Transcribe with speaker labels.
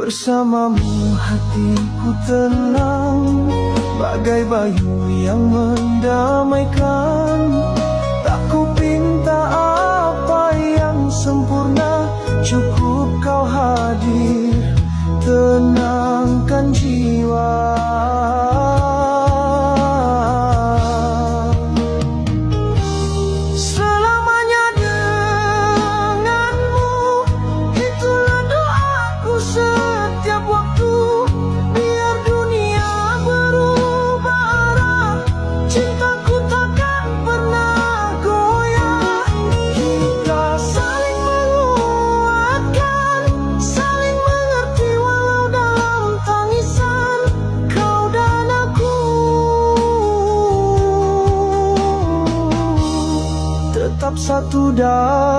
Speaker 1: Bersamamu hatiku tenang, bagai bayu yang mendamaikan. Tak ku pinta apa yang sempurna, cukup kau hadir, tenangkan jiwa. Selamanya denganmu, itulah doaku setiap waktu. Biar dunia berubah arah, cintaku takkan pernah goyah. Kita saling menguatkan, saling mengerti walau dalam tangisan, kau dan aku. Tetap satu dalam